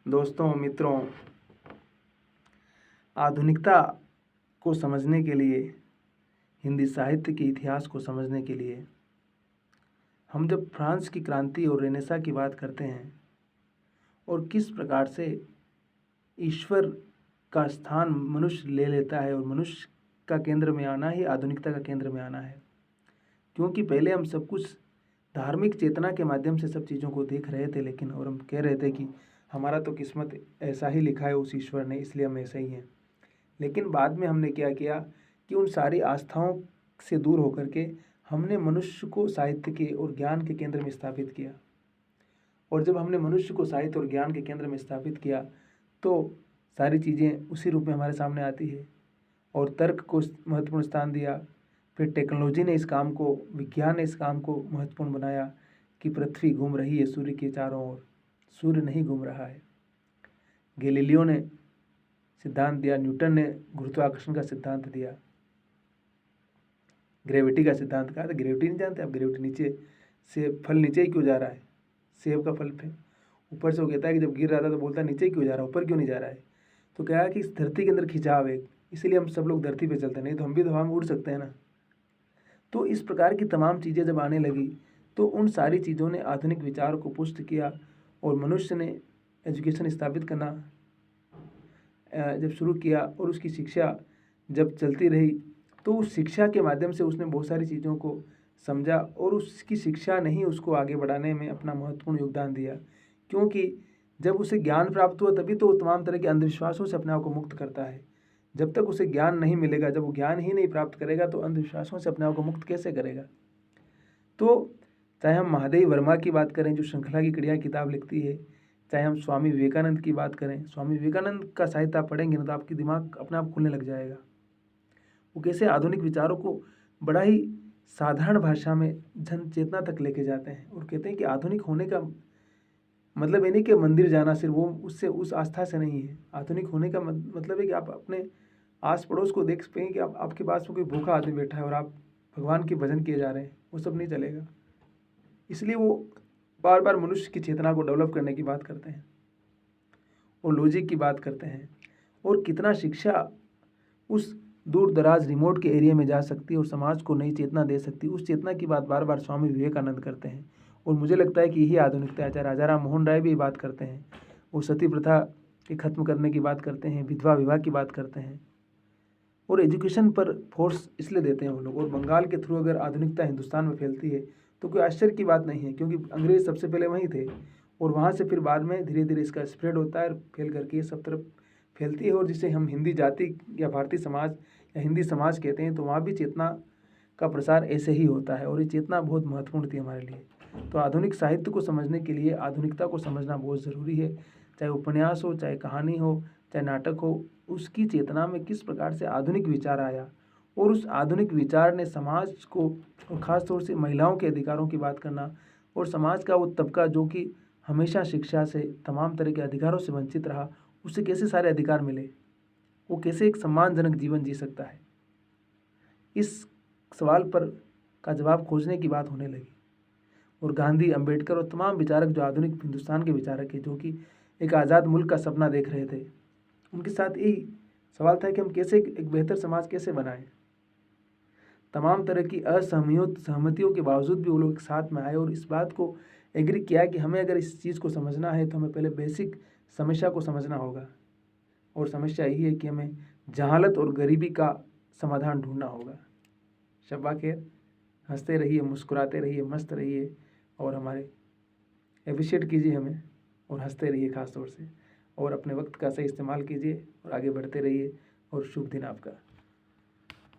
दोस्तों, मित्रों, आधुनिकता को समझने के लिए, हिंदी साहित्य के इतिहास को समझने के लिए हम जब फ्रांस की क्रांति और रेनेसा की बात करते हैं और किस प्रकार से ईश्वर का स्थान मनुष्य ले लेता है और मनुष्य का केंद्र में आना ही आधुनिकता का केंद्र में आना है। क्योंकि पहले हम सब कुछ धार्मिक चेतना के माध्यम से सब चीज़ों को देख रहे थे, लेकिन और हम कह रहे थे कि हमारा तो किस्मत ऐसा ही लिखा है उस ईश्वर ने, इसलिए हम ऐसे ही हैं। लेकिन बाद में हमने क्या किया कि उन सारी आस्थाओं से दूर होकर के हमने मनुष्य को साहित्य के और ज्ञान के केंद्र में स्थापित किया। और जब हमने मनुष्य को साहित्य और ज्ञान के केंद्र में स्थापित किया तो सारी चीज़ें उसी रूप में हमारे सामने आती है। और तर्क को महत्वपूर्ण स्थान दिया, फिर टेक्नोलॉजी ने इस काम को, विज्ञान ने इस काम को महत्वपूर्ण बनाया कि पृथ्वी घूम रही है सूर्य के चारों ओर, सूर्य नहीं घूम रहा है। गैलीलियो ने सिद्धांत दिया, न्यूटन ने गुरुत्वाकर्षण का सिद्धांत दिया, ग्रेविटी का सिद्धांत कहा था। ग्रेविटी नहीं जानते आप? ग्रेविटी नीचे से फल नीचे ही क्यों जा रहा है? सेब का फल पे ऊपर से वो कहता है कि जब गिर रहा था तो बोलता है नीचे ही क्यों जा रहा है, ऊपर क्यों नहीं जा रहा है? तो क्या है कि इस धरती के अंदर खिंचाव है, इसीलिए हम सब लोग धरती पे चलते, नहीं तो हम भी तो हवा में उड़ सकते हैं ना। तो इस प्रकार की तमाम चीज़ें जब आने लगी तो उन सारी चीज़ों ने आधुनिक विचार को पुष्ट किया और मनुष्य ने एजुकेशन स्थापित करना जब शुरू किया और उसकी शिक्षा जब चलती रही तो उस शिक्षा के माध्यम से उसने बहुत सारी चीज़ों को समझा और उसकी शिक्षा ने ही उसको आगे बढ़ाने में अपना महत्वपूर्ण योगदान दिया। क्योंकि जब उसे ज्ञान प्राप्त हुआ तभी तो वो तमाम तरह के अंधविश्वासों से अपने आप को मुक्त करता है। जब तक उसे ज्ञान नहीं मिलेगा, जब वो ज्ञान ही नहीं प्राप्त करेगा तो अंधविश्वासों से अपने आप को मुक्त कैसे करेगा? तो चाहे हम महादेव वर्मा की बात करें जो श्रृंखला की कड़ियाँ किताब लिखती है, चाहे हम स्वामी विवेकानंद की बात करें, स्वामी विवेकानंद का साहित्य आप पढ़ेंगे ना तो आपकी दिमाग अपने आप खुलने लग जाएगा। वो कैसे आधुनिक विचारों को बड़ा ही साधारण भाषा में जन चेतना तक लेके जाते हैं और कहते हैं कि आधुनिक होने का मतलब ये नहीं कि मंदिर जाना सिर्फ वो उससे उस आस्था से नहीं है। आधुनिक होने का मतलब है कि आप अपने आस पड़ोस को देख सकें कि आपके पास में कोई भूखा आदमी बैठा है और आप भगवान के भजन किए जा रहे हैं, वो सब नहीं चलेगा। इसलिए वो बार बार मनुष्य की चेतना को डेवलप करने की बात करते हैं और लॉजिक की बात करते हैं और कितना शिक्षा उस दूर दराज रिमोट के एरिया में जा सकती है और समाज को नई चेतना दे सकती है। उस चेतना की बात बार बार स्वामी विवेकानंद करते हैं और मुझे लगता है कि यही आधुनिकता है। राजा राम मोहन राय भी बात करते हैं, वो सती प्रथा के खत्म करने की बात करते हैं, विधवा विवाह की बात करते हैं और एजुकेशन पर फोर्स इसलिए देते हैं वो लोग। और बंगाल के थ्रू अगर आधुनिकता हिंदुस्तान में फैलती है तो कोई आश्चर्य की बात नहीं है, क्योंकि अंग्रेज सबसे पहले वहीं थे और वहाँ से फिर बाद में धीरे धीरे इसका स्प्रेड होता है और फैल करके ये सब तरफ फैलती है। और जिसे हम हिंदी जाति या भारतीय समाज या हिंदी समाज कहते हैं तो वहाँ भी चेतना का प्रसार ऐसे ही होता है और ये चेतना बहुत महत्वपूर्ण थी हमारे लिए। तो आधुनिक साहित्य को समझने के लिए आधुनिकता को समझना बहुत ज़रूरी है। चाहे उपन्यास हो, चाहे कहानी हो, चाहे नाटक हो, उसकी चेतना में किस प्रकार से आधुनिक विचार आया और उस आधुनिक विचार ने समाज को और ख़ास तौर से महिलाओं के अधिकारों की बात करना और समाज का वो तबका जो कि हमेशा शिक्षा से, तमाम तरह के अधिकारों से वंचित रहा, उसे कैसे सारे अधिकार मिले, वो कैसे एक सम्मानजनक जीवन जी सकता है, इस सवाल पर का जवाब खोजने की बात होने लगी। और गांधी, अंबेडकर और तमाम विचारक जो आधुनिक हिंदुस्तान के विचारक हैं, जो कि एक आज़ाद मुल्क का सपना देख रहे थे, उनके साथ यही सवाल था कि हम कैसे एक बेहतर समाज कैसे बनाएं। तमाम तरह की असहमतियों के बावजूद भी वो लोग साथ में आए और इस बात को एग्री किया कि हमें अगर इस चीज़ को समझना है तो हमें पहले बेसिक समस्या को समझना होगा। और समस्या यही है कि हमें जहालत और गरीबी का समाधान ढूंढना होगा। शब्बा खैर, हंसते रहिए, मुस्कुराते रहिए, मस्त रहिए और हमारे एप्रिशिएट कीजिए हमें और हंसते रहिए ख़ास तौर से, और अपने वक्त का सही इस्तेमाल कीजिए और आगे बढ़ते रहिए। और शुभ दिन आपका।